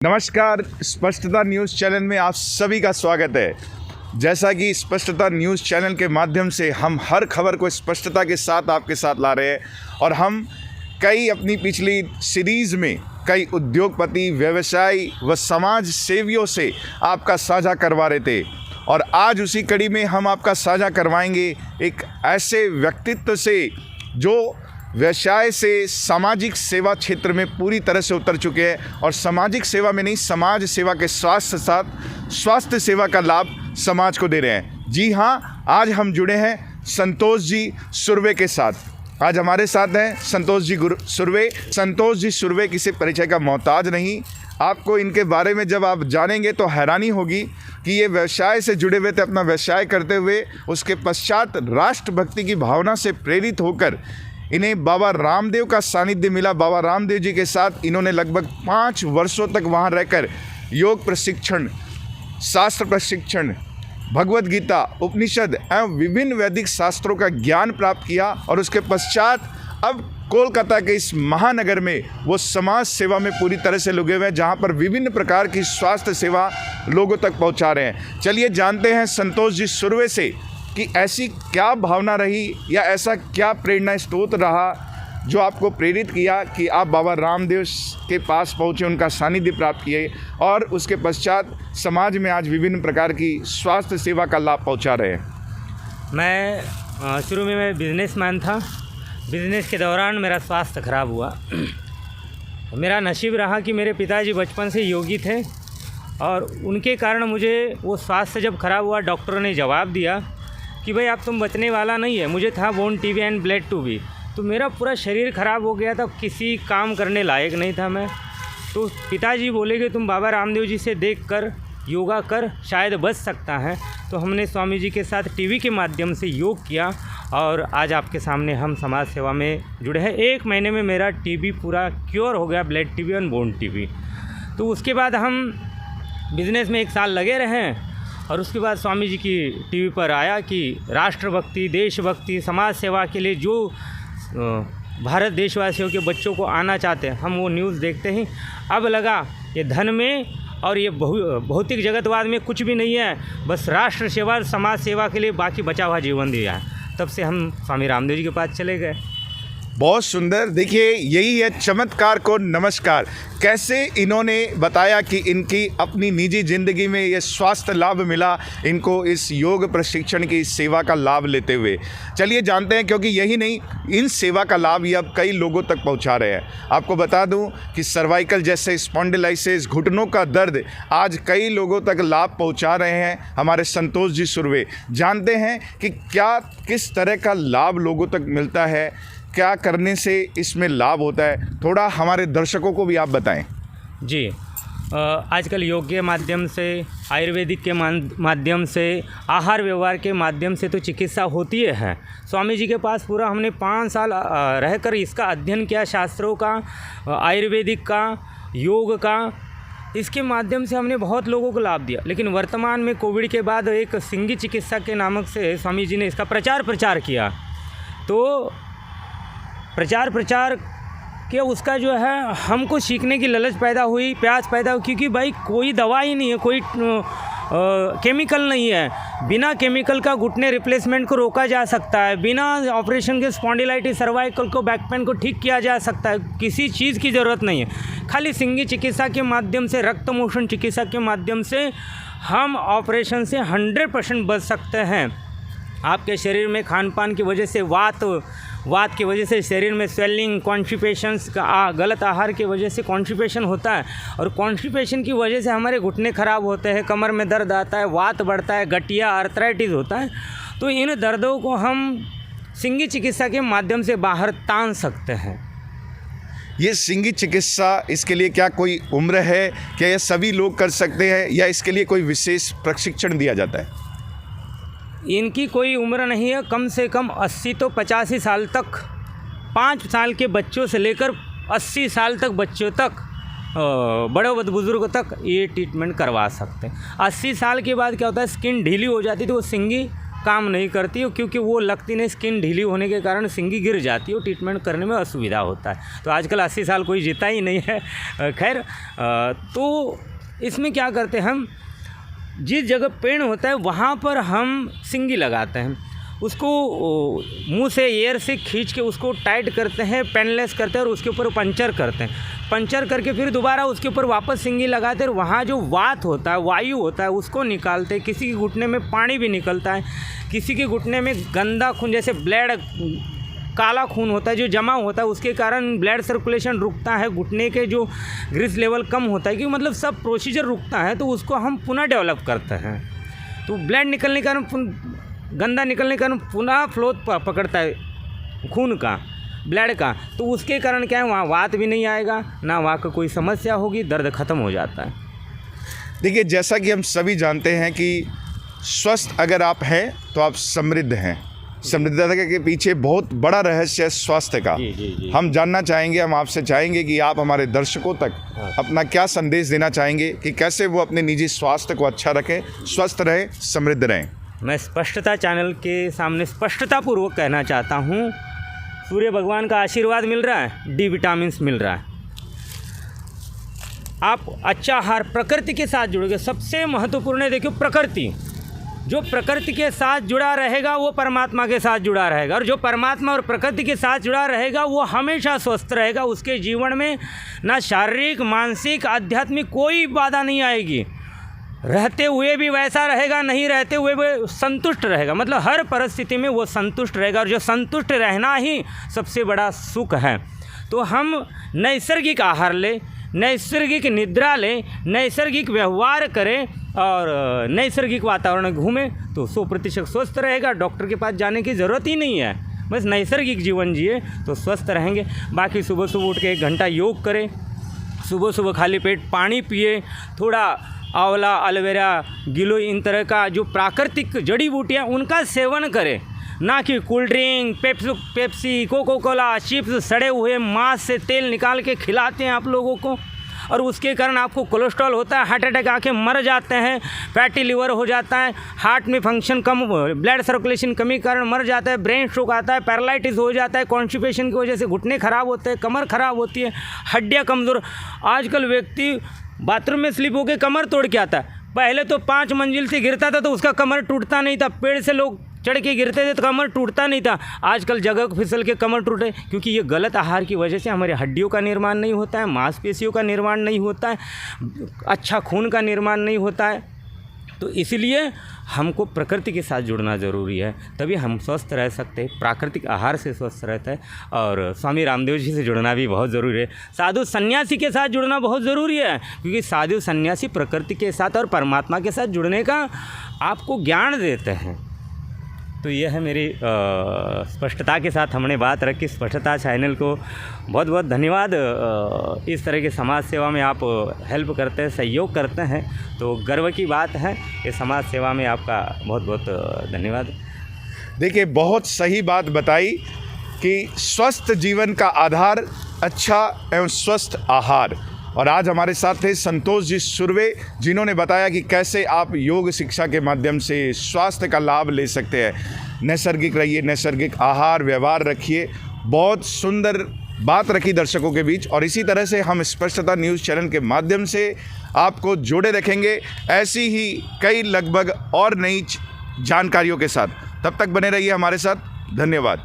नमस्कार, स्पष्टता news channel में आप सभी का स्वागत है। जैसा कि स्पष्टता न्यूज़ चैनल के माध्यम से हम हर खबर को स्पष्टता के साथ आपके साथ ला रहे हैं और हम कई अपनी पिछली सीरीज़ में कई उद्योगपति, व्यवसायी व समाज सेवियों से आपका साझा करवा रहे थे और आज उसी कड़ी में हम आपका साझा करवाएंगे एक ऐसे व्यक्तित्व से जो व्यवसाय से सामाजिक सेवा क्षेत्र में पूरी तरह से उतर चुके हैं और सामाजिक सेवा में नहीं, समाज सेवा के साथ स्वास्थ्य सेवा का लाभ समाज को दे रहे हैं। जी हाँ, आज हम जुड़े हैं संतोष जी सुर्वे के साथ। आज हमारे साथ हैं संतोष जी सुर्वे। संतोष जी सुर्वे किसी परिचय का मोहताज नहीं। आपको इनके बारे में जब आप जानेंगे तो हैरानी होगी कि ये व्यवसाय से जुड़े हुए थे। अपना व्यवसाय करते हुए उसके पश्चात राष्ट्रभक्ति की भावना से प्रेरित होकर इन्हें बाबा रामदेव का सानिध्य मिला। बाबा रामदेव जी के साथ इन्होंने लगभग 5 वर्षों तक वहाँ रहकर योग प्रशिक्षण, शास्त्र प्रशिक्षण, भगवत गीता, उपनिषद एवं विभिन्न वैदिक शास्त्रों का ज्ञान प्राप्त किया और उसके पश्चात अब कोलकाता के इस महानगर में वो समाज सेवा में पूरी तरह से लगे हुए हैं, जहाँ पर विभिन्न प्रकार की स्वास्थ्य सेवा लोगों तक पहुँचा रहे हैं। चलिए जानते हैं संतोष जी सुर्वे से कि ऐसी क्या भावना रही या ऐसा क्या प्रेरणा स्रोत रहा जो आपको प्रेरित किया कि आप बाबा रामदेव के पास पहुँचे, उनका सानिध्य प्राप्त किए और उसके पश्चात समाज में आज विभिन्न प्रकार की स्वास्थ्य सेवा का लाभ पहुँचा रहे हैं। मैं शुरू में मैं बिजनेसमैन था। बिजनेस के दौरान मेरा स्वास्थ्य खराब हुआ। मेरा नसीब रहा कि मेरे पिताजी बचपन से योगी थे और उनके कारण मुझे वो स्वास्थ्य जब खराब हुआ, डॉक्टरों ने जवाब दिया कि भाई अब तुम बचने वाला नहीं है। मुझे था bone TB and blood two B, तो मेरा पूरा शरीर ख़राब हो गया था, किसी काम करने लायक नहीं था मैं। तो पिताजी बोले कि तुम बाबा रामदेव जी से देख कर योगा कर, शायद बच सकता है। तो हमने स्वामी जी के साथ टीवी के माध्यम से योग किया और आज आपके सामने हम समाज सेवा में जुड़े हैं। 1 महीने में मेरा टीबी पूरा क्योर हो गया, ब्लड टीबी और बोन टीबी। तो उसके बाद हम बिज़नेस में 1 साल लगे रहे और उसके बाद स्वामी जी की टीवी पर आया कि राष्ट्रभक्ति, देशभक्ति, समाज सेवा के लिए जो भारत देशवासियों के बच्चों को आना चाहते हैं, हम वो न्यूज़ देखते ही अब लगा ये धन में और ये भौतिक जगतवाद में कुछ भी नहीं है, बस राष्ट्र सेवा, समाज सेवा के लिए बाकी बचा हुआ जीवन दिया है। तब से हम स्वामी रामदेव जी के पास चले गए। बहुत सुंदर। देखिए, यही है चमत्कार को नमस्कार। कैसे इन्होंने बताया कि इनकी अपनी निजी ज़िंदगी में ये स्वास्थ्य लाभ मिला इनको इस योग प्रशिक्षण की सेवा का लाभ लेते हुए। चलिए जानते हैं, क्योंकि यही नहीं, इन सेवा का लाभ ये अब कई लोगों तक पहुंचा रहे हैं। आपको बता दूं कि सर्वाइकल जैसे स्पॉन्डिलाइसिस, घुटनों का दर्द आज कई लोगों तक लाभ पहुंचा रहे हैं हमारे संतोष जी सुर्वे। जानते हैं कि क्या किस तरह का लाभ लोगों तक मिलता है, क्या करने से इसमें लाभ होता है, थोड़ा हमारे दर्शकों को भी आप बताएं। जी, आजकल योग के माध्यम से, आयुर्वेदिक के माध्यम से, आहार व्यवहार के माध्यम से तो चिकित्सा होती है। स्वामी जी के पास पूरा हमने 5 साल रहकर इसका अध्ययन किया, शास्त्रों का, आयुर्वेदिक का, योग का। इसके माध्यम से हमने बहुत लोगों को लाभ दिया। लेकिन वर्तमान में कोविड के बाद एक सिंगी चिकित्सा के नामक से स्वामी जी ने इसका प्रचार किया। तो प्रचार के उसका जो है हमको सीखने की ललच पैदा हुई, प्यास पैदा हुई, क्योंकि भाई कोई दवा ही नहीं है, कोई केमिकल नहीं है। बिना केमिकल का घुटने रिप्लेसमेंट को रोका जा सकता है, बिना ऑपरेशन के स्पॉन्डिलाइटिस, सर्वाइकल को, बैक पेन को ठीक किया जा सकता है। किसी चीज़ की ज़रूरत नहीं है। खाली सिंगी चिकित्सा के माध्यम से, रक्त मोशन चिकित्सा के माध्यम से हम ऑपरेशन से 100% बच सकते हैं। आपके शरीर में खान पान की वजह से वात की वजह से शरीर में स्वेलिंग, कॉन्स्टिपेशंस का, गलत आहार की वजह से कॉन्स्टिपेशन होता है और कॉन्स्टिपेशन की वजह से हमारे घुटने ख़राब होते हैं, कमर में दर्द आता है, वात बढ़ता है, गठिया, आर्थराइटिस होता है। तो इन दर्दों को हम सिंगी चिकित्सा के माध्यम से बाहर तान सकते हैं। ये सिंगी चिकित्सा, इसके लिए क्या कोई उम्र है, क्या ये सभी लोग कर सकते हैं या इसके लिए कोई विशेष प्रशिक्षण दिया जाता है? इनकी कोई उम्र नहीं है। कम से कम 80 तो 85 साल तक, 5 साल के बच्चों से लेकर 80 साल तक बच्चों तक, बड़े बुजुर्ग तक ये ट्रीटमेंट करवा सकते हैं। 80 साल के बाद क्या होता है, स्किन ढीली हो जाती है तो वो सिंगी काम नहीं करती है, क्योंकि वो लगती नहीं, स्किन ढीली होने के कारण सिंगी गिर जाती है और ट्रीटमेंट करने में असुविधा होता है। तो आजकल 80 साल कोई जीता ही नहीं है। खैर, तो इसमें क्या करते हैं हम, जिस जगह पेन होता है वहाँ पर हम सिंगी लगाते हैं, उसको मुंह से एयर से खींच के उसको टाइट करते हैं, पेनलेस करते हैं और उसके ऊपर पंचर करते हैं। पंचर करके फिर दोबारा उसके ऊपर वापस सिंगी लगाते हैं और वहाँ जो वात होता है, वायु होता है, उसको निकालते हैं। किसी के घुटने में पानी भी निकलता है, किसी के घुटने में गंदा खून जैसे ब्लड, काला खून होता है जो जमा होता है, उसके कारण ब्लड सर्कुलेशन रुकता है, घुटने के जो ग्रीस लेवल कम होता है, कि मतलब सब प्रोसीजर रुकता है, तो उसको हम पुनः डेवलप करते हैं। तो ब्लड निकलने के कारण, गंदा निकलने के कारण पुनः फ्लो पकड़ता है खून का, ब्लड का, तो उसके कारण क्या है, वहाँ वात भी नहीं आएगा, ना वहाँ का कोई समस्या होगी, दर्द ख़त्म हो जाता है। देखिए, जैसा कि हम सभी जानते हैं कि स्वस्थ अगर आप हैं तो आप समृद्ध हैं। समृद्धता के पीछे बहुत बड़ा रहस्य है स्वास्थ्य का। जी। हम जानना चाहेंगे, हम आपसे चाहेंगे कि आप हमारे दर्शकों तक अपना क्या संदेश देना चाहेंगे कि कैसे वो अपने निजी स्वास्थ्य को अच्छा रखें, स्वस्थ रहें, समृद्ध रहें। मैं स्पष्टता चैनल के सामने स्पष्टतापूर्वक कहना चाहता हूँ, सूर्य भगवान का आशीर्वाद मिल रहा है, डी विटामिन्स मिल रहा है। आप अच्छा आहार, प्रकृति के साथ जुड़ोगे, सबसे महत्वपूर्ण है, देखिए प्रकृति, जो प्रकृति के साथ जुड़ा रहेगा वो परमात्मा के साथ जुड़ा रहेगा, और जो परमात्मा और प्रकृति के साथ जुड़ा रहेगा वो हमेशा स्वस्थ रहेगा। उसके जीवन में ना शारीरिक, मानसिक, आध्यात्मिक कोई बाधा नहीं आएगी। रहते हुए भी वैसा रहेगा, नहीं रहते हुए भी संतुष्ट रहेगा, मतलब हर परिस्थिति में वो संतुष्ट रहेगा, और जो संतुष्ट रहना ही सबसे बड़ा सुख है। तो हम नैसर्गिक आहार लें, नैसर्गिक निद्रा लें, नैसर्गिक व्यवहार करें और नैसर्गिक वातावरण घूमें, तो 100% स्वस्थ रहेगा। डॉक्टर के पास जाने की ज़रूरत ही नहीं है, बस नैसर्गिक जीवन जिए तो स्वस्थ रहेंगे। बाकी सुबह सुबह उठ के 1 घंटा योग करें, सुबह सुबह खाली पेट पानी पिए, थोड़ा आंवला, एलोवेरा, गिलोय, इन तरह का जो प्राकृतिक जड़ी बूटियाँ उनका सेवन करें, ना कि cold drink, Pepsi, Coca Cola, chips, सड़े हुए मांस से तेल निकाल के खिलाते हैं आप लोगों को, और उसके कारण आपको कोलेस्ट्रॉल होता है, हार्ट अटैक आके मर जाते हैं, फैटी लिवर हो जाता है, हार्ट में फंक्शन कम, ब्लड सर्कुलेशन कमी के कारण मर जाता है, ब्रेन स्ट्रोक आता है, पैरालिटिस हो जाता है, कॉन्स्टिपेशन की वजह से घुटने खराब होते हैं, कमर खराब होती है, हड्डियाँ कमज़ोर। आजकल व्यक्ति बाथरूम में स्लिप होकर कमर तोड़ के आता है। पहले तो 5 मंजिल से गिरता था तो उसका कमर टूटता नहीं था, पेड़ से लोग चढ़ के गिरते थे तो कमर टूटता नहीं था। आजकल जगह फिसल के कमर टूटे, क्योंकि ये गलत आहार की वजह से हमारे हड्डियों का निर्माण नहीं होता है, मांसपेशियों का निर्माण नहीं होता है, अच्छा खून का निर्माण नहीं होता है। तो इसलिए हमको प्रकृति के साथ जुड़ना ज़रूरी है, तभी हम स्वस्थ रह सकते हैं। प्राकृतिक आहार से स्वस्थ रहता है, और स्वामी रामदेव जी से जुड़ना भी बहुत ज़रूरी है। साधु सन्यासी के साथ जुड़ना बहुत ज़रूरी है, क्योंकि साधु सन्यासी प्रकृति के साथ और परमात्मा के साथ जुड़ने का आपको ज्ञान देते हैं। तो यह है मेरी स्पष्टता के साथ हमने बात रखी। स्पष्टता चैनल को बहुत बहुत धन्यवाद। इस तरह की समाज सेवा में आप हेल्प करते हैं, सहयोग करते हैं, तो गर्व की बात है। ये समाज सेवा में आपका बहुत बहुत धन्यवाद। देखिए, बहुत सही बात बताई कि स्वस्थ जीवन का आधार अच्छा एवं स्वस्थ आहार। और आज हमारे साथ थे संतोष जी सुर्वे, जिन्होंने बताया कि कैसे आप योग शिक्षा के माध्यम से स्वास्थ्य का लाभ ले सकते हैं। नैसर्गिक रहिए, नैसर्गिक आहार व्यवहार रखिए। बहुत सुंदर बात रखी दर्शकों के बीच, और इसी तरह से हम स्पष्टता न्यूज़ चैनल के माध्यम से आपको जोड़े रखेंगे ऐसी ही कई लगभग और नई जानकारियों के साथ। तब तक बने रहिए हमारे साथ। धन्यवाद।